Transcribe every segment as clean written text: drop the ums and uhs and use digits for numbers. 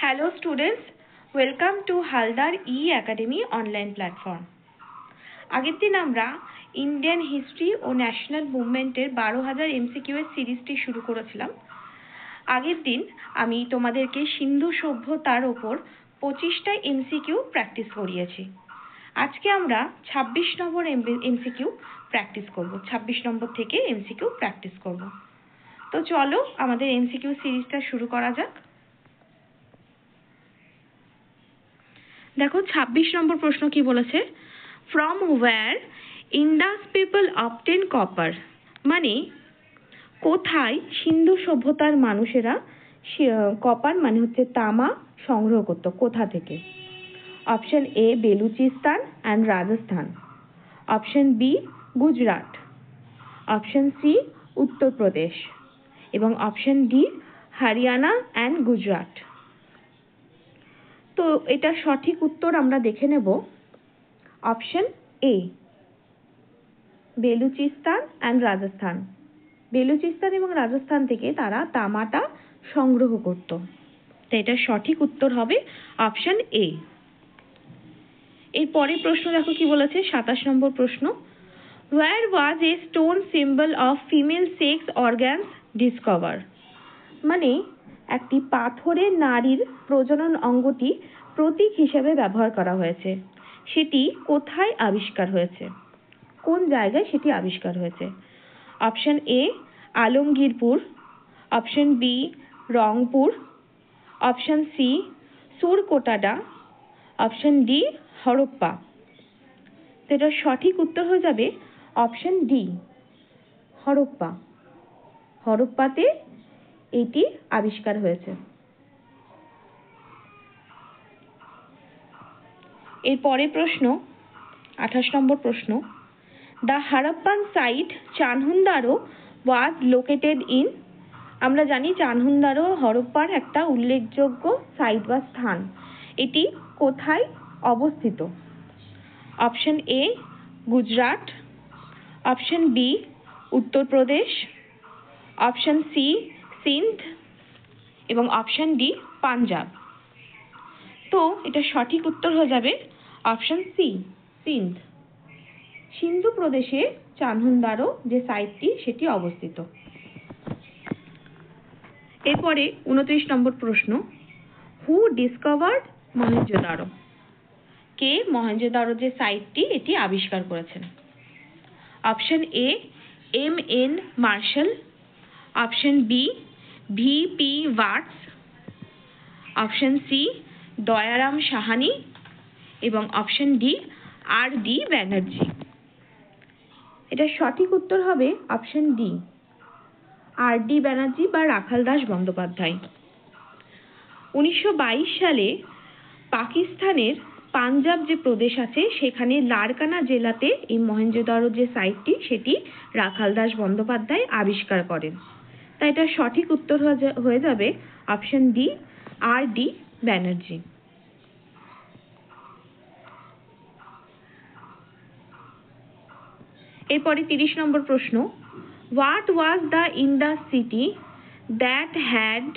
Hello students, welcome to Haldar E-Academy online platform. আগের দিন আমরা ইন্ডিয়ান হিস্ট্রি ও national মুভমেন্টের 12,000 MCQ এর সিরিজটি শুরু করেছিলাম। আগের দিন আমি তোমাদেরকে সিন্ধু সভ্যতার ওপর 25টা এমসিকিউ প্র্যাকটিস করিয়েছি। আজকে আমরা 26 নম্বর এমসিকিউ প্র্যাকটিস করব। 26 নম্বর থেকে এমসিকিউ প্র্যাকটিস করব। তো চলো আমাদের এমসিকিউ সিরিজটা শুরু করা যাক। দেখো 26 নম্বর প্রশ্ন কি বলেছে, from where Indus people obtain copper, মানে কোথায় সিন্ধু সভ্যতার মানুষেরা কপার মানে হচ্ছে তামা সংগ্রহ করত, কোথা থেকে? Option A Balochistan and Rajasthan, option B Gujarat, option C Uttar Pradesh এবং option D Haryana and Gujarat. তো এটা সঠিক উত্তর আমরা দেখে নেব। Option A Balochistan and Rajasthan, Balochistan এবং রাজস্থান থেকে তারা তামাটা সংগ্রহ করত। তো এটা সঠিক উত্তর হবে অপশন এ। এর পরের প্রশ্ন দেখো কি বলেছে, 27 নম্বর প্রশ্ন, where was a stone symbol of female sex organs discover, মানে একটি পাথরের নারীর প্রজনন অঙ্গটি প্রতীক হিসেবে ব্যবহার করা হয়েছে, সেটি কোথায় আবিষ্কার হয়েছে, কোন জায়গায় সেটি আবিষ্কার হয়েছে? Option A Alamgirpur, option B Rangpur, option C Surkotada, option D Harappa. তো এটার সঠিক উত্তর হয়ে যাবে অপশন ডি হরপ্পা। হরপ্পাতে এটি আবিষ্কার হয়েছে। এর পরের প্রশ্ন 28 নম্বর প্রশ্ন, the Harappan site Chanhudaro was located in, আমরা জানি চানহুন্দারো হরপ্পার একটা উল্লেখযোগ্য সাইট বা স্থান, এটি কোথায় অবস্থিত? Option A Gujarat, option B Uttar Pradesh, option C Sindh এবং অপশন ডি পাঞ্জাব। তো এটা সঠিক উত্তর হয়ে যাবে অপশন সি সিন্ধ। সিন্ধু প্রদেশে চানহুন্দারো যে সাইটটি সেটি অবস্থিত। এরপরে 29 নম্বর প্রশ্ন, হু ডিসকভার্ড মহেঞ্জোদারো, কে মহেঞ্জোদারো যে সাইটটি এটি আবিষ্কার করেছেন? Option A M N Marshall, option B V P Vats, option C Dayaram Sahni এবং option D R D Banerjee. এটা সঠিক উত্তর হবে option D R D Banerjee বা রাখাল দাস বন্দ্যোপাধ্যায়। 1922 সালে পাকিস্তানের পাঞ্জাব যে প্রদেশ আছে সেখানে লারকানা জেলাতে এই মহেঞ্জোদারো যে সাইটটি সেটি রাখাল দাস বন্দ্যোপাধ্যায় আবিষ্কার করেন। তাই এটা সঠিক উত্তর হয়ে যাবে option D R D Banerjee. এরপরে 30 নম্বর প্রশ্ন, what was the Indus city that had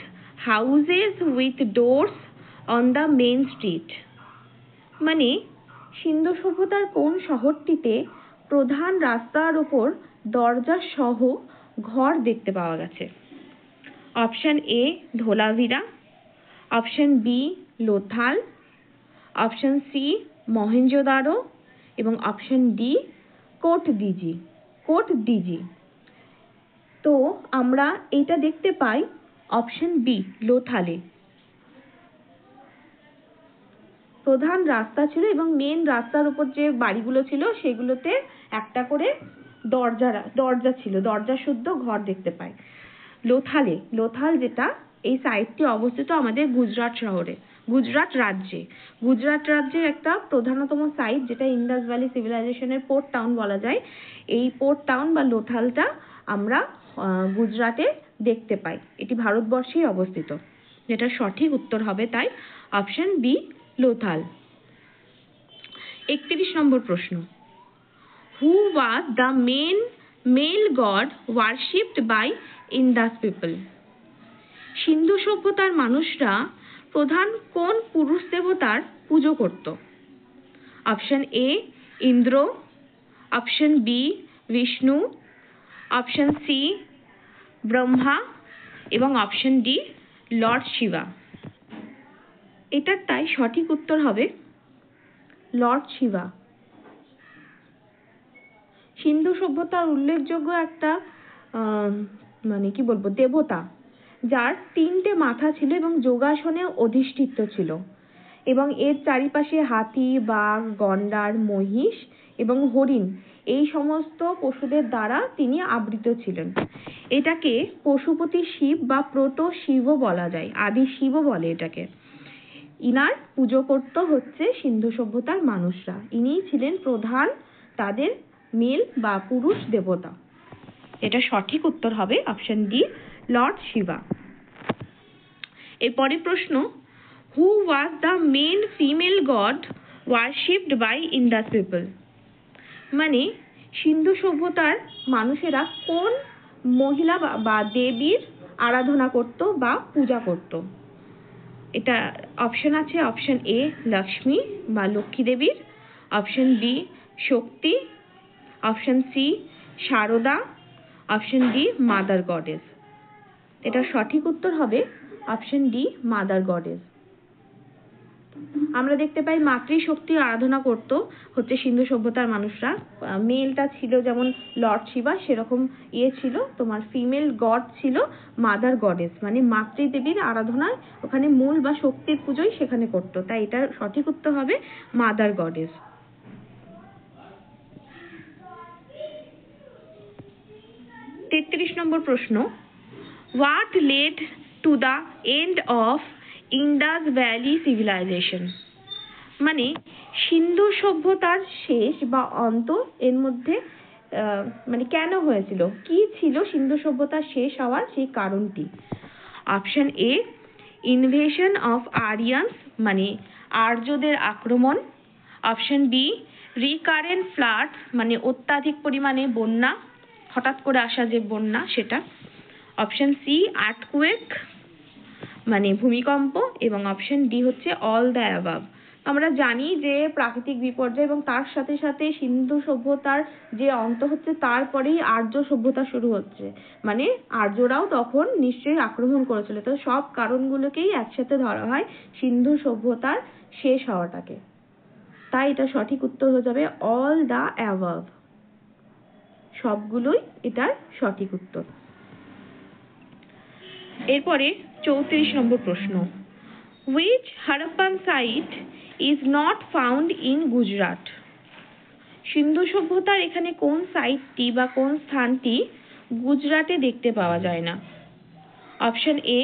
houses with doors on the main street, মানে সিন্ধু সভ্যতার কোন শহরটিতে প্রধান রাস্তার ওপর দরজা সহ ঘর দেখতে পাওয়া গেছে? Option A Dholavira, option B Lothal, option C Mohenjodaro এবং অপশন ডি কোটডিজি। তো আমরা এটা দেখতে পাই অপশন বি লোথালে। প্রধান রাস্তা ছিল এবং মেন রাস্তার উপর যে বাড়িগুলো ছিল সেগুলোতে একটা করে দরজা ছিল, দরজা শুদ্ধ ঘর দেখতে পাই লোথাল যেটা এই সাইটটি অবস্থিত আমাদের গুজরাট শহরে, গুজরাট রাজ্যের একটা প্রধানতম সাইট, যেটা ইন্ডাস ভ্যালি সিভিলাইজেশনের পোর্ট টাউন বলা যায়। এই পোর্ট টাউন বা লোথালটা আমরা গুজরাটে দেখতে পাই, এটি ভারতবর্ষেই অবস্থিত। যেটা সঠিক উত্তর হবে তাই অপশন বি লোথাল। 31 নম্বর প্রশ্ন, who was the main male god worshipped by Indus people, Sindhu সভ্যতার মানুষরা প্রধান কোন পুরুষ দেবতার পুজো করত? Option A Indra, option B Vishnu, option C Brahma এবং অপশন ডি লর্ড শিবা। এটার তাই সঠিক উত্তর হবে লর্ড শিবা। সিন্ধু সভ্যতার উল্লেখযোগ্য একটা মানে কি বলবো দেবতা, যার 3টে মাথা ছিল এবং যোগাসনে অধিষ্ঠিত ছিল এবং এর চারিপাশে হাতি, বাঘ, গন্ডার, মহিষ এবং হরিণ এই সমস্ত পশুদের দ্বারা তিনি আবৃত ছিলেন। এটাকে পশুপতি শিব বা প্রোট শিবও বলা যায়, আদি শিবও বলে এটাকে। ইনার পুজো করত হচ্ছে সিন্ধু সভ্যতার মানুষরা। ইনিই ছিলেন প্রধান তাদের মেল বা পুরুষ দেবতা। এটা সঠিক উত্তর হবে অপশন ডি লর্ড শিবা। এরপরে প্রশ্ন, who was the main female god worshipped by Indus people? মানে সিন্ধু সভ্যতার মানুষেরা কোন মহিলা বা দেবীর আরাধনা করত বা পূজা করত? এটা অপশন আছে অপশন এ লক্ষ্মী বা লক্ষ্মী দেবীর, option B Shakti, option C Sharda, option D mother goddess. এটা সঠিক উত্তর হবে অপশন ডি মাদার গডেস। আমরা দেখতে পাই মাতৃশক্তির আরাধনা করত হচ্ছে সিন্ধু সভ্যতার মানুষরা। মেলটা ছিল যেমন লর্ড শিবা, সেরকম ছিল তোমার ফিমেল গড ছিল মাদার গডেস, মানে মাতৃদেবীর আরাধনায় ওখানে মূল বা শক্তির পুজোই সেখানে করত। তাই এটার সঠিক উত্তর হবে মাদার গডেস। 33 নম্বর প্রশ্ন, what led to the end of Indus valley civilization? মানে সিন্ধু সভ্যতার শেষ বা অন্ত এর মধ্যে মানে কেন হয়েছিল, কি ছিল সিন্ধু সভ্যতার শেষ হওয়ার সেই কারণটি? Option A invasion of Aryan's, মানে আর্যদের আক্রমণ, অপশন বি রিকারেন্ট ফ্লাডস, মানে অত্যাধিক পরিমাণে বন্যা, হঠাৎ করে আসা যে বন্যা সেটা, অপশন সি আর্থকুয়েক মানে ভূমিকম্প, এবং অপশন ডি হচ্ছে অল দ্য অ্যাবাভ। আমরা জানি যে প্রাকৃতিক বিপর্যয় এবং তার সাথে সাথে সিন্ধু সভ্যতার যে অন্ত হচ্ছে তারপরেই আর্য সভ্যতা শুরু হচ্ছে, মানে আর্যরাও তখন নিশ্চয়ই আক্রমণ করেছিল। তো সব কারণগুলোকেই একসাথে ধরা হয় সিন্ধু সভ্যতার শেষ হওয়াটাকে। তাই এটা সঠিক উত্তর হয়ে যাবে অল দ্য অ্যাবাভ, সবগুলোই এটার সঠিক উত্তর। এরপরে 34 নম্বর প্রশ্ন, which Harappan site is not found in Gujarat? সিন্ধু সভ্যতার এখানে কোন সাইটটি বা কোন স্থানটি গুজরাটে দেখতে পাওয়া যায় না? Option A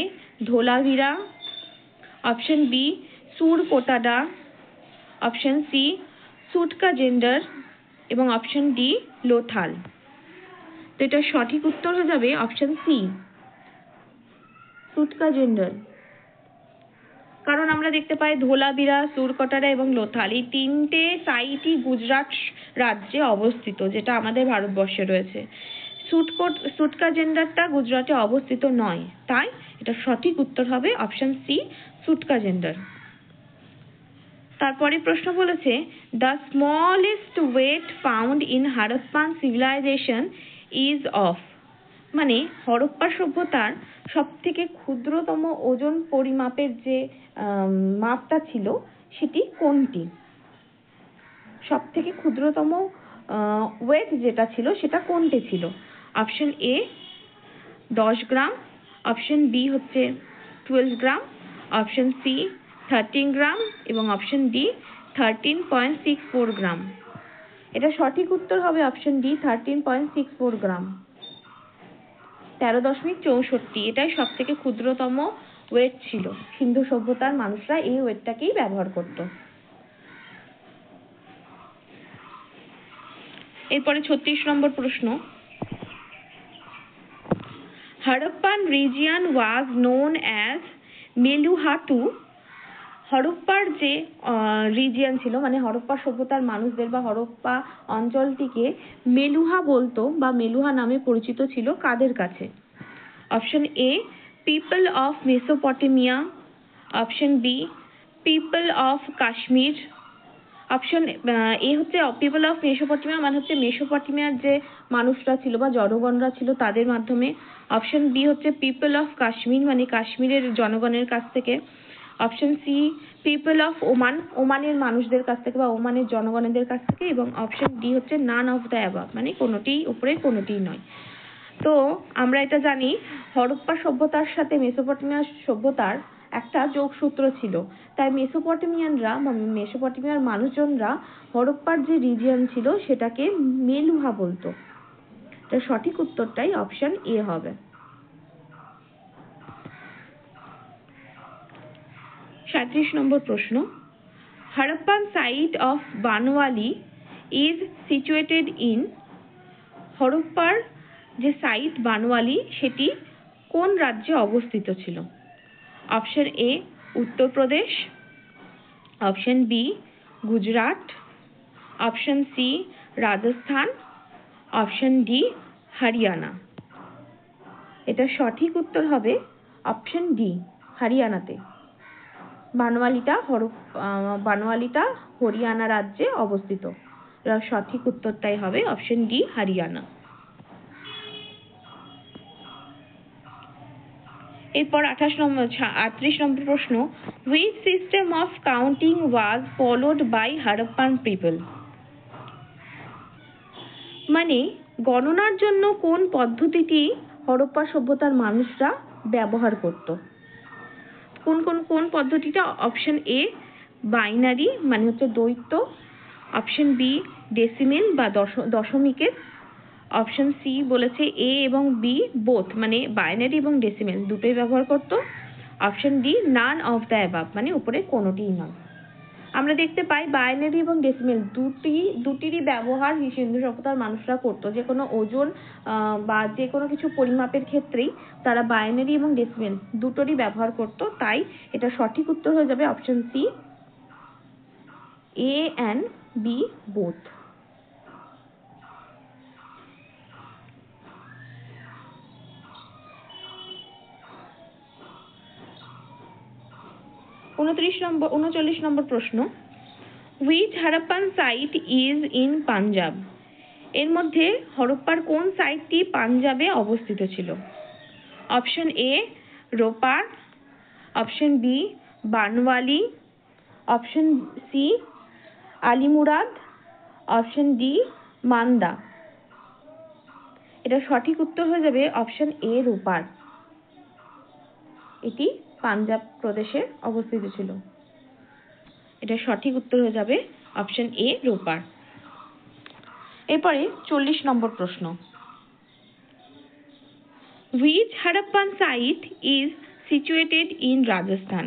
Dholavira, option B Surkotada, option C Sutkagendor এবং অপশন ডি লোথাল। তো এটা সঠিক উত্তর হয়ে যাবে অপশন সি সুটকা জেন্ডার। কারণ আমরা দেখতে পাই ধোলাভিরা, সুরকোটাডা এবং লোথাল এই 3টে সাইটই গুজরাট রাজ্যে অবস্থিত, যেটা আমাদের ভারতবর্ষে রয়েছে। সুটকা জেন্ডারটা গুজরাটে অবস্থিত নয়, তাই এটা সঠিক উত্তর হবে অপশন সি সুটকা জেন্ডার। তারপরে প্রশ্ন বলেছে, the smallest weight found in Harappan civilization is of, মানে হরপ্পা সভ্যতার সব থেকে ক্ষুদ্রতম ওজন পরিমাপের যে মাপটা ছিল সেটি কোনটি? সব থেকে ক্ষুদ্রতম ওয়েট যেটা ছিল সেটা কোনটি ছিল? Option A 10 gram, option B হচ্ছে 12 গ্রাম, অপশন সি 13 গ্রাম এবং অপশন ডি 13.64 গ্রাম। এটা সঠিক উত্তর হবে অপশন ডি 13.64 গ্রাম, 13.64। এটাই সব থেকে ক্ষুদ্রতম ওয়েট ছিল। সিন্ধু সভ্যতার মানুষরা এই ওয়েটটাকেই ব্যবহার করত। এরপরে 36 নম্বর প্রশ্ন, Harappan region was known as Meluha too. হরপ্পার যে রিজিয়ন ছিল, মানে হরপ্পা সভ্যতার মানুষদের বা হরপ্পা অঞ্চলটিকে মেলুহা বলতো বা মেলুহা নামে পরিচিত ছিল কাদের কাছে? Option A people of Mesopotamia, option B people of Kashmir. Option A হচ্ছে পিপল অফ মেসোপটেমিয়া, মানে হচ্ছে মেসোপটেমিয়ার যে মানুষরা ছিল বা জনগণরা ছিল তাদের মাধ্যমে। অপশন বি হচ্ছে পিপল অফ কাশ্মীর, মানে কাশ্মীরের জনগণের কাছ থেকে। Option C people of Oman, ওমানের মানুষদের কাছ থেকে বা ওমানের জনগণের কাছ থেকে। এবং অপশন ডি হচ্ছে নান অফ দ্য অ্যাবাভ, মানে কোনোটিই উপরে কোনোটিই নয়। তো আমরা এটা জানি হরপ্পা সভ্যতার সাথে মেসোপটেমিয়া সভ্যতার একটা যোগসূত্র ছিল, তাই মেসোপটেমিয়ানরা বা মেসোপটেমিয়ার মানুষজনরা হরপ্পার যে রিজিয়ন ছিল সেটাকে মেলুহা বলতো। তার সঠিক উত্তরটাই অপশন এ হবে। 37 নম্বর প্রশ্ন, Harappan site of Banawali is situated in. হরপ্পার যে সাইট বানওয়ালি সেটি কোন রাজ্যে অবস্থিত ছিল? Option A Uttar Pradesh, option B Gujarat, option C Rajasthan, option D Haryana. এটা সঠিক উত্তর হবে অপশন ডি হরিয়ানাতে। বানওয়ালিটা হরিয়ানা রাজ্যে অবস্থিত। সঠিক উত্তরটাই হবে অপশন ডি হরিয়ানা। এরপর 38 নম্বর প্রশ্ন, which system of counting was followed by Harappan people. মানে গণনার জন্য কোন পদ্ধতিটি হরপ্পা সভ্যতার মানুষরা ব্যবহার করত? কোন পদ্ধতিটা? অপশন এ বাইনারি, মানে হচ্ছে দ্বৈত। অপশন বি ডেসিমেল বা দশমিকের। অপশন সি বলেছে এ এবং বি বোথ, মানে বাইনারি এবং ডেসিমেল দুটোই ব্যবহার করত। Option D none of the above, মানে উপরে কোনোটিই নয়। আমরা দেখতে পাই বাইনারি এবং ডেসিমেল দুটিরই ব্যবহার সিন্ধু সভ্যতার মানুষরা করত। যে কোনো ওজন বা যে কোনো কিছু পরিমাপের ক্ষেত্রেই তারা বাইনারি এবং ডেসিমেল দুটোরই ব্যবহার করত। তাই এটা সঠিক উত্তর হয়ে যাবে option C A and B both. উনচল্লিশ নম্বর প্রশ্ন, which Harappan site is in Punjab. এর মধ্যে হরপ্পার কোন সাইটটি পাঞ্জাবে অবস্থিত ছিল? Option A Ropar, option B Banawali, option C Alimurad, option D Manda. এটা সঠিক উত্তর হয়ে যাবে অপশন এ রোপার। এটি পাঞ্জাব প্রদেশে অবস্থিত ছিল। এটা সঠিক উত্তর হয়ে যাবে অপশন এ রোপার। এরপরে 40 নম্বর প্রশ্ন, which Harappan site is situated in Rajasthan.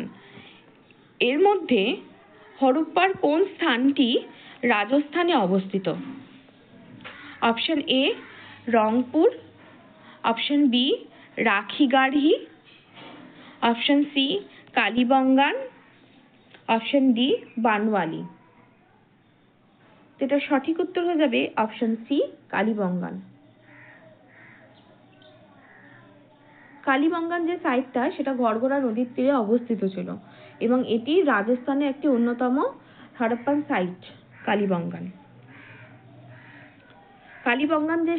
এর মধ্যে হরপ্পার কোন স্থানটি রাজস্থানে অবস্থিত? Option A Rangpur, option B Rakhigarhi, option C Kalibangan, option D Banawali. এটা সঠিক উত্তর হয়ে যাবে অপশন সি কালীবঙ্গান। কালীবঙ্গান যে সাইটটা সেটা ঘরঘরা নদীর তীরে অবস্থিত ছিল এবং এটি রাজস্থানের একটি অন্যতম হরপ্পান সাইট কালীবঙ্গান। কালীবঙ্গান যে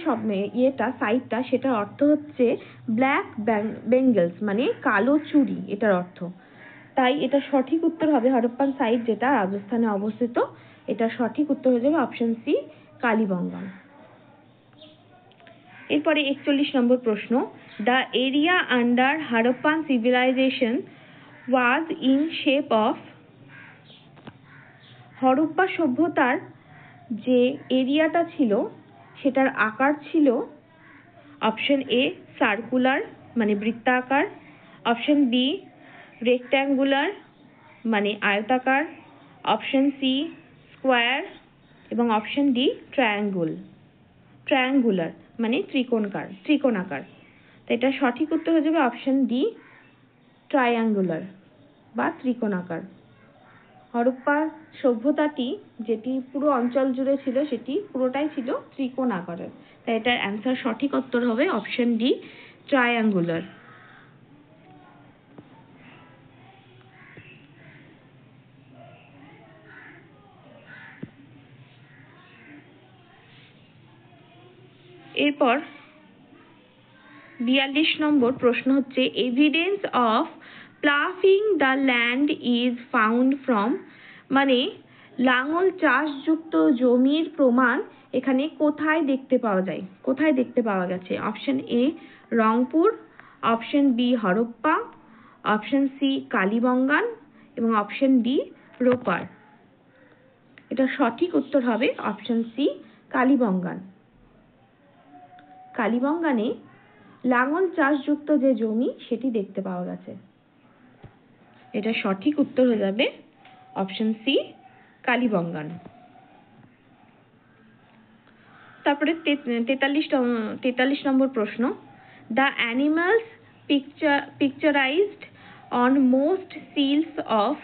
সাইটটা সেটার অর্থ হচ্ছে ব্ল্যাক বেঙ্গলস, মানে কালো চুড়ি এটার অর্থ। তাই এটা সঠিক উত্তর হবে হরপ্পান সাইট যেটা রাজস্থানে অবস্থিত। এটা সঠিক উত্তর হয়ে যাবে অপশন সি কালীবঙ্গান। এরপরে 41 নম্বর প্রশ্ন, the area under Harappan civilization was in shape of. Harappa সভ্যতার যে এরিয়াটা ছিল সেটার আকার ছিল অপশন এ সার্কুলার, মানে বৃত্তাকার, অপশন বি রেক্ট্যাঙ্গুলার, মানে আয়তাকার, অপশন সি স্কোয়ার এবং অপশন ডি ট্রায়াঙ্গুলার, মানে ত্রিকোণাকার। তো এটা সঠিক উত্তর হয়ে যাবে অপশন ডি ট্রায়াঙ্গুলার বা ত্রিকোণাকার। হরপ্পা সভ্যতাটি যেটি পুরো অঞ্চল জুড়ে ছিল সেটি পুরোটাই ছিল ত্রিকোণ আকারের। তাই এটার অ্যান্সার সঠিক উত্তর হবে অপশন ডি ট্রায়াঙ্গুলার। এরপর 42 নম্বর প্রশ্ন হচ্ছে evidence of ploughing the land is found from, মানে লাঙল চাষযুক্ত জমির প্রমাণ এখানে কোথায় দেখতে পাওয়া যায়, কোথায় দেখতে পাওয়া গেছে? Option A Rangpur, option B Harappa, option C Kalibangan এবং অপশন ডি রোপার। এটা সঠিক উত্তর হবে অপশন সি কালীবঙ্গান। কালীবঙ্গানে লাঙল চাষযুক্ত যে জমি সেটি দেখতে পাওয়া গেছে। এটা সঠিক উত্তর হয়ে যাবে অপশন সি কালীবঙ্গান। তারপরে 43 নম্বর প্রশ্ন the animals picturised on most seals of,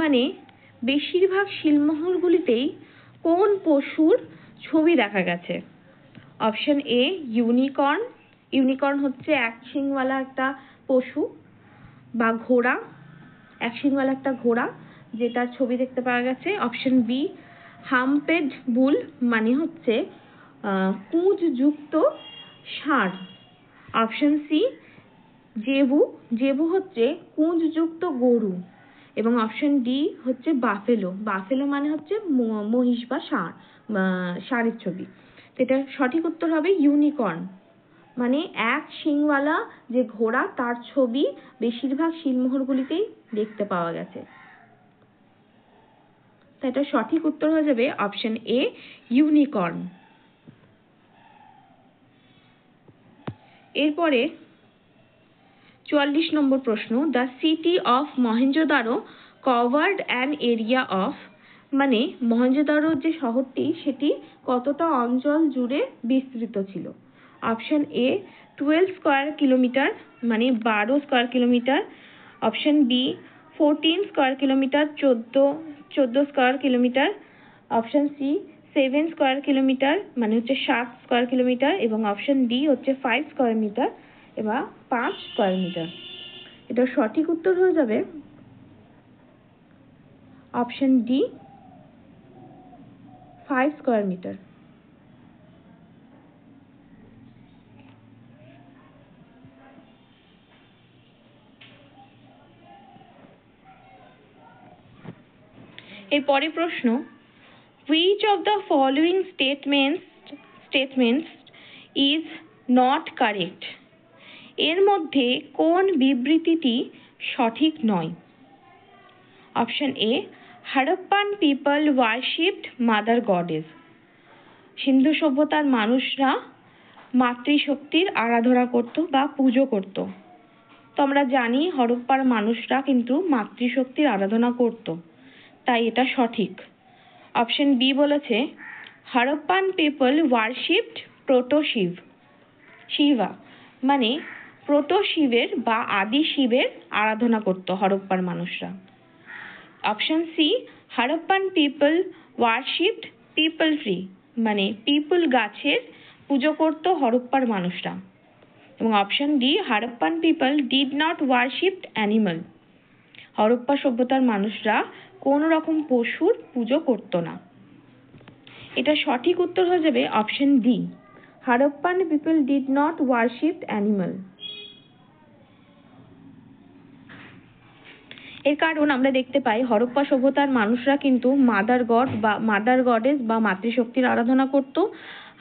মানে বেশিরভাগ সিলমোহরগুলিতেই কোন পশুর ছবি দেখা গেছে? অপশন এ ইউনিকর্ন, ইউনিকর্ন হচ্ছে এক শিংওয়ালা একটা পশু বা ঘোড়া, এক শিংওয়ালা একটা ঘোড়া যেটার ছবি দেখতে পাওয়া গেছে। অপশন বি হাম্পেড বুল, মানে হচ্ছে কুঁজযুক্ত ষাঁড়। অপশন সি জেবু, জেবু হচ্ছে কুঁজযুক্ত গরু এবং অপশন ডি হচ্ছে বাফেলো, বাফেলো মানে হচ্ছে মহিষ বা ষাঁড়, ষাঁড়ের ছবি। এটা সঠিক উত্তর হবে ইউনিকর্ন, মানে এক শিংওয়ালা যে ঘোড়া তার ছবি বেশিরভাগ সিলমোহরগুলিতেই দেখতে পাওয়া গেছে। তাই এটা সঠিক উত্তর হয়ে যাবে অপশন এ ইউনিকর্ন। এরপরে 44 নম্বর প্রশ্ন the city of Mohenjo-daro covered an area of, মানে মহেঞ্জোদারো যে শহরটি সেটি কতটা অঞ্চল জুড়ে বিস্তৃত ছিল? অপশন এ 12 স্কয়ার কিলোমিটার, মানে 12 square kilometre. Option B 14 square kilometre, 14 square kilometre. Option C 7 square kilometre, মানে হচ্ছে 7 স্কয়ার কিলোমিটার এবং অপশন ডি হচ্ছে 5 স্কয়ার মিটার এবং 5 স্কয়ার মিটার। এটা সঠিক উত্তর হয়ে যাবে অপশন ডি 5 স্কয়ার মিটার। এর পরের প্রশ্ন which of the following statements is not correct, এর মধ্যে কোন বিবৃতিটি সঠিক নয়? Option A Harappan people worshipped mother goddess, Sindhu সভ্যতার মানুষরা মাতৃশক্তির আরাধনা করত বা পুজো করত। তো আমরা জানি হরপ্পার মানুষরা কিন্তু মাতৃশক্তির আরাধনা করত, তাই এটা সঠিক। অপশন বি বলেছে হারাপ্পান পিপল ওয়ারশিপড প্রোটো-শিব, শিবা, মানে প্রোটো-শিবের বা আদি শিবের আরাধনা করত হরপ্পার মানুষরা। Option C Harappan people worshipped peepal tree, মানে পিপল গাছের পুজো করত হরপ্পার মানুষরা। এবং option D Harappan people did not worshipped animal, Harappa সভ্যতার মানুষরা কোনো রকম পশুর পুজো করত না। এটা সঠিক উত্তর হয়ে যাবে option D Harappan people did not worship animal. এর কারণ আমরা দেখতে পাই হরপ্পা সভ্যতার মানুষরা কিন্তু মাদার গড বা মাদার গডেস বা মাতৃশক্তির আরাধনা করত।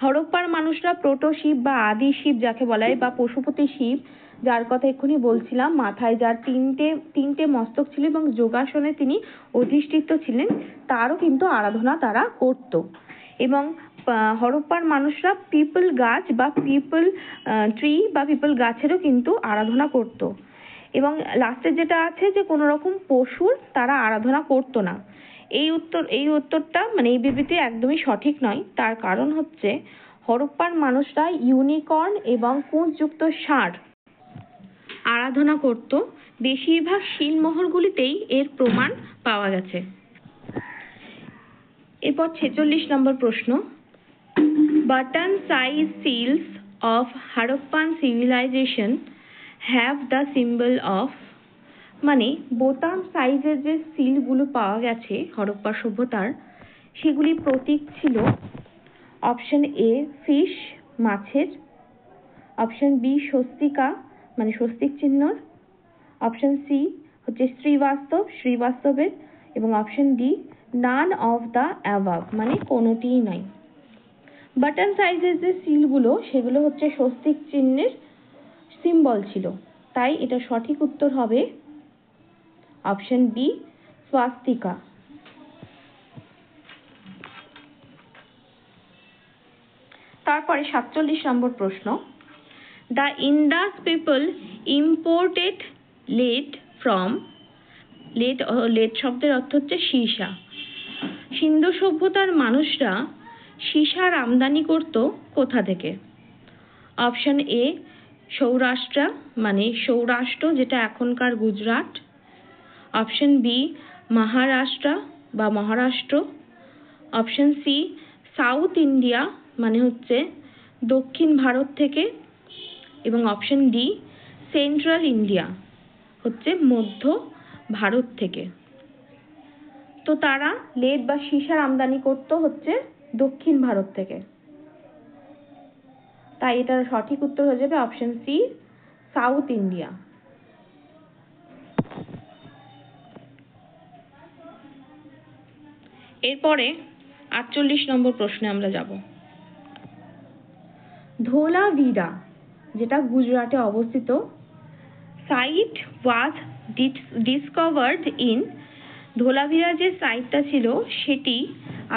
হরপ্পার মানুষরা প্রোটো শিব বা আদি শিব যাকে বলা হয় বা পশুপতি শিব, যার কথা এক্ষুনি বলছিলাম, মাথায় যার তিনটে মস্তক ছিল এবং যোগাসনে তিনি অধিষ্ঠিত ছিলেন, তারও কিন্তু আরাধনা তারা করত। এবং হরপ্পার মানুষরা পিপল গাছ বা পিপল ট্রি বা পিপল গাছেরও কিন্তু আরাধনা করত। এবং লাস্টে যেটা আছে যে কোনো রকম পশুর তারা আরাধনা করতো না। এই উত্তরটা মানে এই বিবৃতি একদমই সঠিক নয়। তার কারণ হচ্ছে হরপ্পার মানুষরা ইউনিকর্ন এবং কুঁজযুক্ত ষাঁড় আরাধনা করত। বেশিরভাগ শিলমোহরগুলিতেই এর প্রমাণ পাওয়া গেছে। এরপর 46 নম্বর প্রশ্ন button size seals of Harappan civilization have the symbol of, মানে বোতাম সাইজের যে সিলগুলো পাওয়া গেছে হরপ্পা সভ্যতার, সেগুলি প্রতীক ছিল অপশন এ ফিশ, মাছের, অপশন বি স্বস্তিকা মানে স্বস্তিক চিহ্নর, অপশন সি হচ্ছে শ্রীবাস্তবের, এবং option D none of the above মানে কোনোটিই নয়। বাটন সাইজের যে সিলগুলো সেগুলো হচ্ছে স্বস্তিক চিহ্নের সিম্বল ছিল, তাই এটা সঠিক উত্তর হবে অপশন বি স্বাস্তিকা। তারপরে 47 নম্বর প্রশ্ন, the Indus people imported lead from lead শব্দের অর্থ হচ্ছে সীসা। সিন্ধু সভ্যতার মানুষরা সীসার আমদানি করত কোথা থেকে? অপশন এ সৌরাষ্ট্র মানে সৌরাষ্ট্র যেটা এখনকার গুজরাট, অপশন বি মহারাষ্ট্র বা Maharashtra, option C south India মানে হচ্ছে দক্ষিণ ভারত থেকে, এবং অপশন ডি সেন্ট্রাল ইন্ডিয়া হচ্ছে মধ্য ভারত থেকে। তো তারা লেড বা সীসার আমদানি করত হচ্ছে দক্ষিণ ভারত থেকে, তাই এটার সঠিক উত্তর হয়ে যাবে অপশন সি সাউথ ইন্ডিয়া। এরপরে 48 নম্বর প্রশ্নে আমরা যাব। ধোলাভিরা যেটা গুজরাটে অবস্থিত, site was discovered in, Dholavira যে সাইটটা ছিল সেটি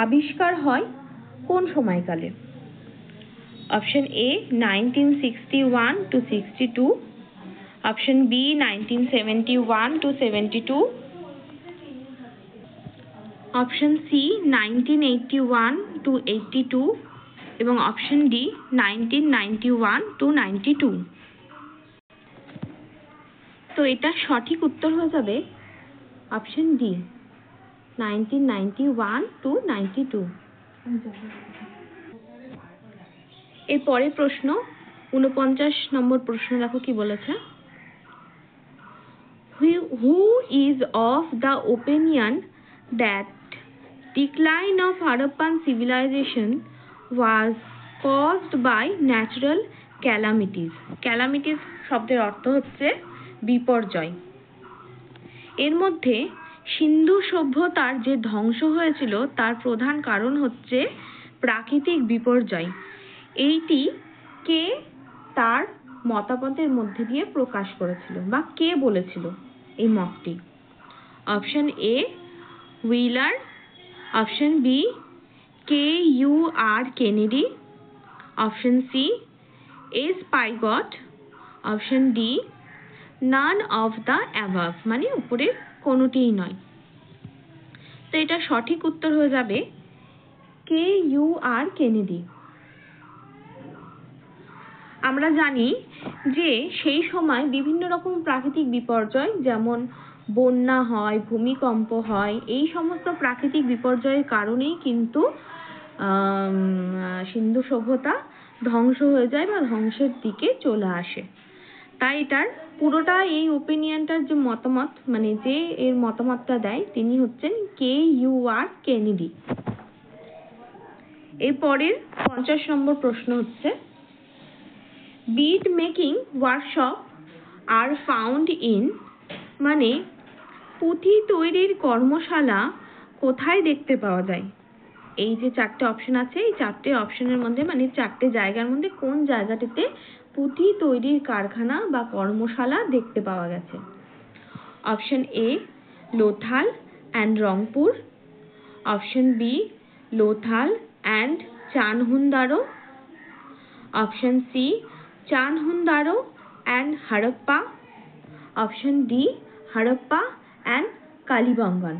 আবিষ্কার হয় কোন সময়কালে? Option A 1961 to 62, option B 1971 to 72, option C 1981 to 82, এবং অপশন ডি 1991 to 92। তো এটা সঠিক উত্তর হয়ে যাবে অপশন ডি 1991 to 92। এর পরের প্রশ্ন 49 নম্বর প্রশ্ন দেখো কি বলেছে, who is of the opinion that decline of Harappan civilization was caused by natural calamities? Calamities শব্দের অর্থ হচ্ছে বিপর্যয়। এর মধ্যে সিন্ধু সভ্যতার যে ধ্বংস হয়েছিল তার প্রধান কারণ হচ্ছে প্রাকৃতিক বিপর্যয়। এইটি কে তার মতামতের মধ্যে দিয়ে প্রকাশ করেছিল বা কে বলেছিল এই মতটি? Option A Wheeler, option B KUR Kennedy, option C S Piggott, option D none of the above মানে উপরের কোনোটিই নয়। তো এটা সঠিক উত্তর হয়ে যাবে KUR কেনেডি। আমরা জানি যে সেই সময় বিভিন্ন রকম প্রাকৃতিক বিপর্যয় যেমন বন্যা হয়, ভূমিকম্প হয়, এই সমস্ত প্রাকৃতিক বিপর্যয়ের কারণেই কিন্তু সিন্ধু সভ্যতা ধ্বংস হয়ে যায় বা ধ্বংসের দিকে চলে আসে। তাই এটার পুরোটা এই ওপিনিয়নটার যে মতামত মানে যে এর মতামতটা দেয় তিনি হচ্ছেন KUR কেনেডি। এরপরের 50 নম্বর প্রশ্ন হচ্ছে, bead making workshop are found in মানে পুঁথি তৈরির কর্মশালা কোথায় দেখতে পাওয়া যায়? এই যে চারটে অপশন আছে এই চারটে অপশনের মধ্যে মানে চারটে জায়গার মধ্যে কোন জায়গাটিতে পুঁথি তৈরির কারখানা বা কর্মশালা দেখতে পাওয়া গেছে? Option A Lothal and Rangpur, option B Lothal and Chanhudaro, option C Chanhudaro and Harappa, option D Harappa and Kalibangan.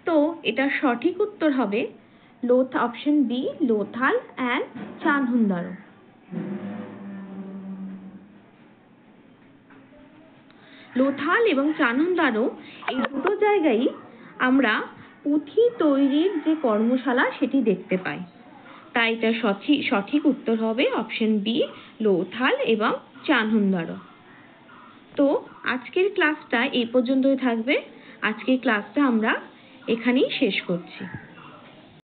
তো এটা সঠিক উত্তর হবে option B Lothal and Chanhudaro. Lothal এবং চানহুন্দারো এই দুটো জায়গায় আমরা পুঁথি তৈরির যে কর্মশালা সেটি দেখতে পাই, তাই এটা সঠিক উত্তর হবে অপশন বি লোথাল এবং চানহুন্দারো। তো আজকের ক্লাসটা এই পর্যন্তই থাকবে। আজকের ক্লাসটা আমরা এখানেই শেষ করছি।